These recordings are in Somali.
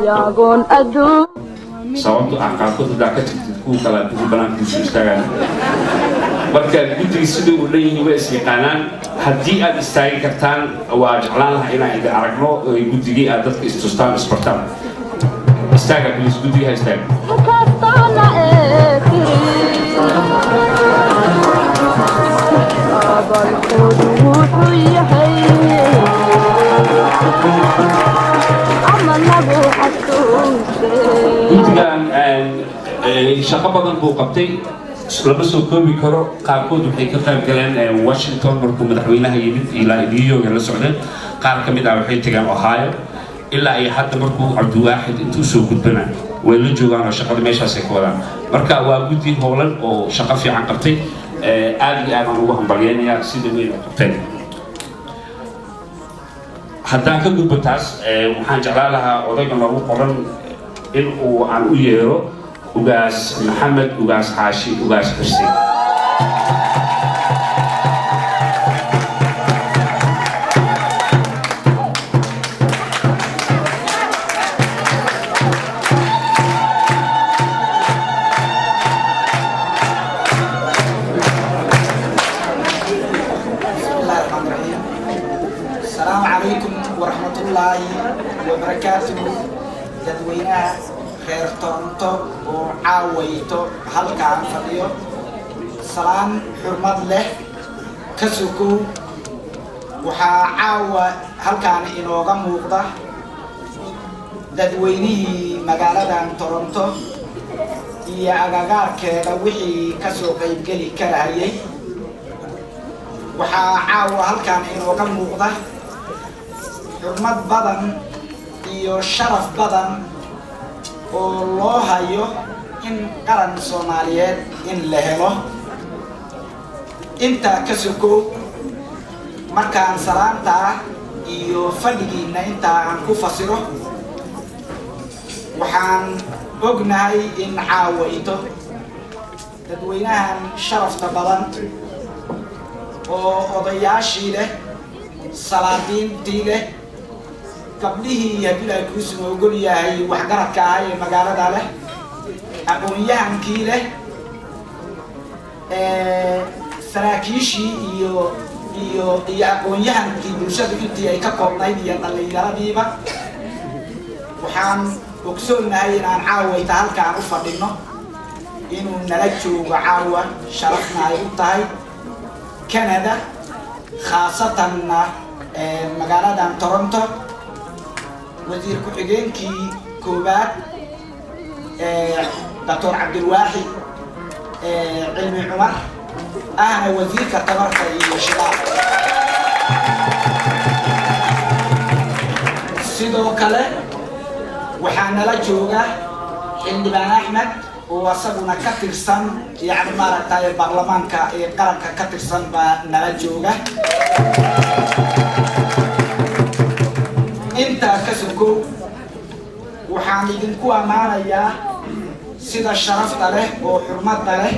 ياغون أدون sababto ah qaarkood hadaa ka tagtid kuwa kala duwan banaankiisa istaagaan marka guddiga sidoo uu leeyahay way is yaqaanaan haddii aad istaagi kartaan waa jeclaan lahaa inaan idin aragno guddigii aad dadka istustaan isbartaan istaaga bilis guddiga istaaga guddigan shaqo badan buu qabtay lama soo koobi karo qaarkood waxay ka qayb galeen Washington markuu madaxweynaha yimid ilaa New York la socdeen qaar ka mid ah waxay tageen Ohio ilaa ay hadda markuu Cabdiwaaxid intuu soo gudbana way la joogaan oo shaqada meeshaas ay ka wadaan marka waa guddi howlan oo shaqo fiican qabtay aad iyo aad aan ugu hambalyeynaya sida weyn u qabteen haddaan ka gudbo taas waxaan jeclaan lahaa odayga lagu qoran in uu aan u yeero ugaas maxamed ugaas xaashi ugaas xuseen السلام عليكم ورحمة الله وبركاته dadweynaha reer Toronto oo caawayto halkaan fadhiyo salaan xurmad leh ka sugo waxaa caawa halkaan inooga muuqda dadweynihii magaaladan Toronto iyo agagaarkeeda wixii ka soo qaybgeli karayay waxaa caawa halkaan inooga muuqda xurmad badan iyo sharaf badan oo loo hayo in qaran Soomaaliyeed in la helo inta ka sugo markaan salaanta iyo fadhigiina inta aan ku fasiro waxaan ognahay in caawayto dadweynahan sharafta badan oo odayaashii leh salaadiintii leh gabdhihii haddii ay ku soo ogol yahay waxgaradka ah ee magaalada leh aqoon-yahankii leh saraakiishii iyo aqoon-yahankii bulshada intii ay ka koobnayd iyo dhallinyaradiiba waxaan ogsoonahay inaan caawayta halkaan u fadhino inuu nala joogo caawa sharafna ay u tahay Canada khaasatanna magaaladan Toronto wasiir ku-xigeenkii koobaad Dr. Cabdiwaaxid cilmi cumar ahna wasiirka tamarta iyo shaqada sidoo kale waxaa nala jooga xildhibaan Axmed oo asaguna ka tirsan yani maaragtay baarlamaanka ee qaranka ka tirsan baa nala jooga inta ka sugo waxaan idinku amaanayaa sida sharafta leh oo xurmada leh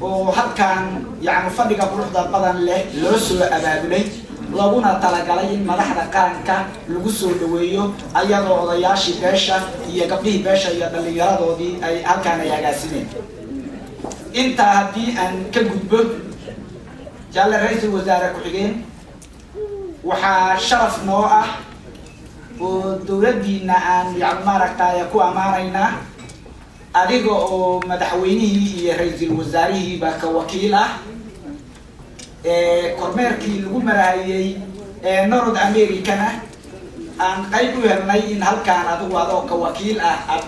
oo halkaan yani fadhiga quruxda badan leh loo soo abaabulay laguna talagalay in madaxda qaranka lagu soo dhaweeyo ayadoo odayaashii beesha iyo gabdhihii beesha iyo dhallinyaradoodii ay halkaan ay agaasimeen intaa haddii aan ka gudbo jaalle ra'iisul wasaare ku-xigeen waxaa sharaf noo ah oo dowladdiina aan yani maaragtay ku amaanaynaa adiga oo madaxweynihii iyo ra'iisul wasaarihiiba ka wakiil ah kormeerkii lagu marayay North Americana aan qayb u helnay in halkaan adigu adoo ka wakiil ah aad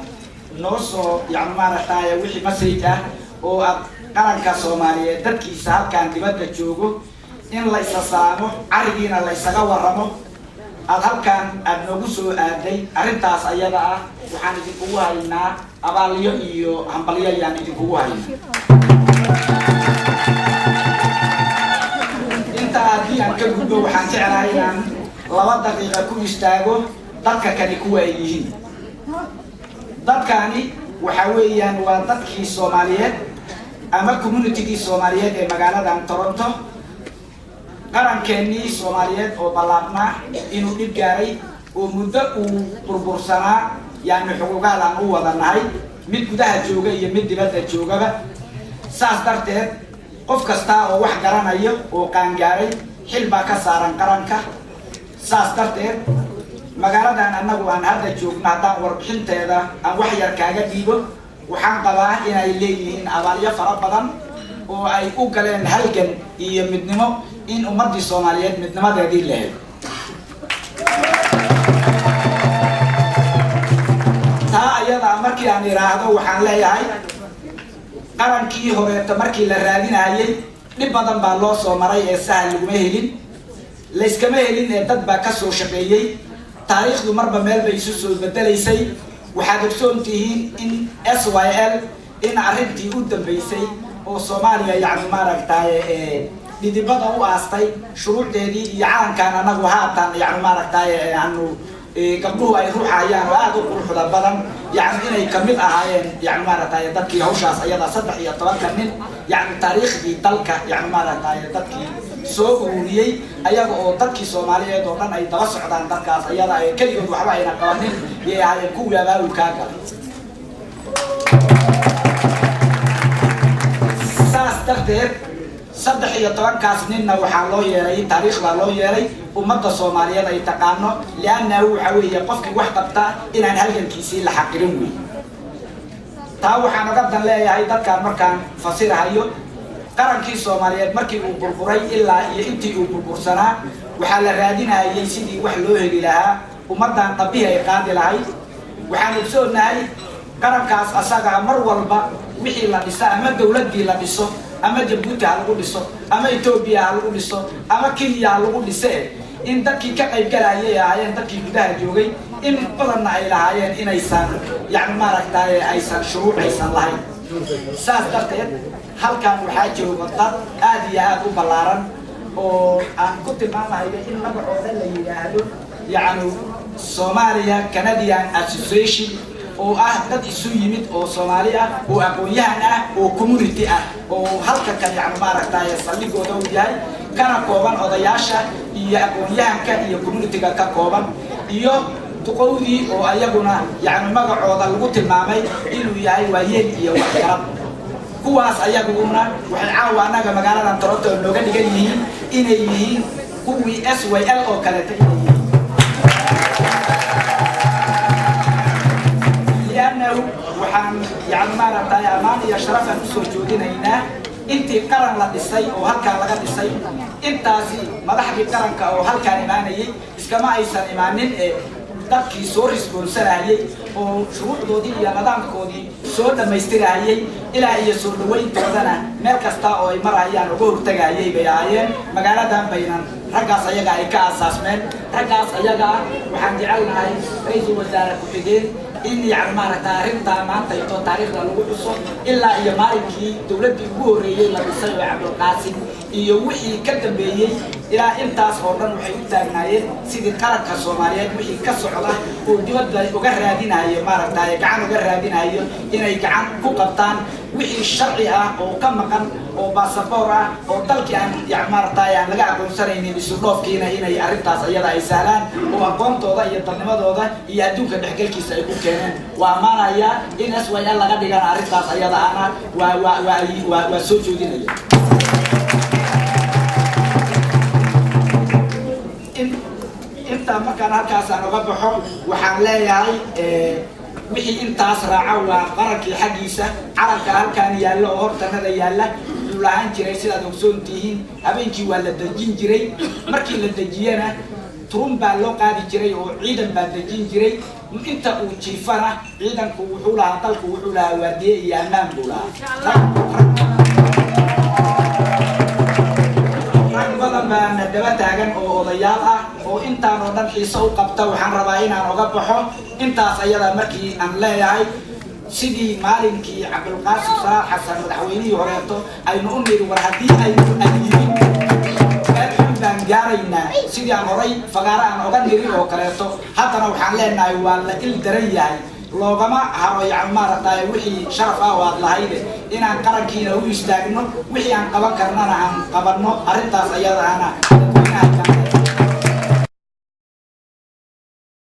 noo soo yani maaragtay wixii message ah oo aad qaranka Soomaaliyeed dadkiisa halkaan dibadda joogo in la isla saamo arigiina la isaga waramo aad halkaan aad noogu soo aaday arrintaas ayada ah waxaan idinkugu haynaa abaalyo iyo hambalyo ayaan idinkugu haynaa inta haddii aan ka gudbo waxaan jeclahay inaan 2 daqiiqo ku istaago dadka kani kuwa ay yihiin dadkani waxa weeyaan waa dadkii Soomaaliyeed ama community-gii Soomaaliyeed ee magaaladan Toronto qarankeenii Soomaaliyeed oo balaadna inuu dhib gaaray oo muddo uu burbursanaa يعني حقوقها لان هو ضنهاي mid gudaha jooga iyo mid dibadda joogaba saas darteed qof kasta oo wax garanayo oo qaan gaaray xil baa ka saaran qaranka saas darteed magaaladan anagu aan hadda joogno haddaan warbixinteeda aan wax yar kaaga dhiibo waxaan qabaa inay leeyihiin abaalyo fara badan oo ay u galeen halgan iyo midnimo in ummadii Soomaaliyeed midnimadeedii la helo taa ayada markii aan iraahdo waxaan leeyahay qarankii horeeta markii la raadinayay dib badan baa loo soo maray ee sahal laguma helin la iskama helin ee dad baa ka soo shaqeeyay taariikhdu marba meel bay isu soo bedelaysay waxaad ogsoontihiin in SYL in arrintii u dambeysay oo Soomaaliya yani maaragtay dibadda u aastay shuruucdeedii iyo calankan anagu haatan yani maaragtay aanu gabdhuhu ay ruuxayaan oo aad u quruxda badan yani inay kamid ahaayeen yani maaragtay dadkii hawshaas ayada 13 nin yani taariikhdii dalka yani maaragtay dadkii soo ururiyay ayaga oo dadkii Soomaaliyeed oo dhan ay daba socdaan dadkaas ayada ay kaligood waxba ayna qabanin ee ay ku yaabaa ka galay saas darteed 13 kaas ninna waxaa loo yeelay taariikhda loo yeelay ummadda Soomaaliyeed ay taqaano lianna waxa weeye qofkii wax qabta inaan halgankiisii la xaqirin weey taa waxaan uga dan leeyahay dadkaan markaan fasirahayo qarankii Soomaaliyeed markii uu burburay ilaa iyo intii uu burbursanaa waxaa la raadinayay sidii wax loo heli lahaa ummadan qabiil ay qaadi lahayd waxaan ogsoonahay qarankaas asaga mar walba wixii la dhisa ama dawladii la dhiso ama Djibouti ha lagu dhiso ama Ethiopia ha lagu dhiso ama Kenya ha lagu dhisay in dadkii ka qayb galayay ayaan dadkii gudaha joogay in badan ay lahaayeen inaysan yani maaragtay aysan shuruuc aysan lahayn saas darteed halkan waxaa jooga dad aad iyo aad u ballaaran oo aan ku tilmaamayo in magacooda la yiraahdo yani Somalia Canadian Association oo ah dad isu yimid oo Soomaali ah oo aqoonyahan ah oo community ah oo halka kan yani maaragtay saldhigooda u yahay kana kooban odayaasha iyo aqoonyahanka iyo community-ga ka kooban iyo duqowdii oo ayaguna yani magacooda lagu tilmaamay inuu yahay waayeel iyo waxgarad kuwaas ayaguna waxay caawa anaga magaalada Toronto looga dhigan yihiin inay yihiin kuwii SYL oo kale tahay waxaan yani maaragtay amaan iyo sharaf aan usoo joodinaynaa intii qaran la dhisay oo halkaan laga dhisay intaasi madaxdii qaranka oo halkaan imaanayay iskama aysan imaanin ee dadkii soo responsanayay oo shuruucdoodii iyo nidaamkoodii soo dhamaystirayay ilaa iyo soo dhaweyntoodana meel kasta oo ay marayaan uga hortagayay bay ahaayeen magaaladan baynan raggaas ayaga ay ka aasaasmeen raggaas ayaga waxaan jecelnahay ra'iisul wasaare ku-xigeen in يعني maaragtay arinta maanta iyo taariikhda lagu xuso ilaa iyo maalinkii dawladii ugu horeeyay la dhisay Cabdul Qaasim iyo wixii ka dambeeyay ilaa intaas oo dhan waxay u taagnaayeen sidii qaranka Soomaaliyeed wixii ka socda oo dibadda uga raadinayo maaragtay gacan uga raadinayo inay gacan ku qabtaan wixii sharci ah oo ka maqan oo baasaboor ah oo dalkii aan yani maaragtay aan laga aqoonsanaynin isu dhoofkiina inay arintaas ayada ay sahlaan oo aqoontooda iyo dadnimadooda iyo adduunka dhexgalkiisa ay ku keeneen waa maanaya in SYL laga dhigan arintaas ayada ana waa soo joodinaya inta markaan halkaas aan uga baxo waxaan leeyahay wixii intaas raaca waa qarankii xagiisa calanka halkaan yaalla oo hortanada yaalla wuxuu lahaan jiray sidaad ogsoontihiin habeenkii waa la dejin jiray markii la dejiyana turun baa loo qaadi jiray oo ciidan baa dejin jiray inta uu jiifana ciidanku wuxuu lahaa dalku wuxuu lahaa waardiye iyo ammaan buu lahaa rag badan baa daba taagan oo odayaal ah oo intaan oo dhan xiiso u qabta waxaan rabaa inaan uga baxo intaas ayada markii aan leeyahay sidii maalinkii Cabdul Qaasim Salaah Xasan madaxweynihii horeeto aynu u niri war haddii ay yihiin baan gaaraynaa sidii aan horay fagaara aan uga niri oo kaleeto haddana waxaan leenahay waa la il daran yahay loogama haro yani maaragtay wixii sharaf ah waad lahayd inaan qarankiina u istaagno wixii aan qaban karnana aan qabanno arrintaas ayada ana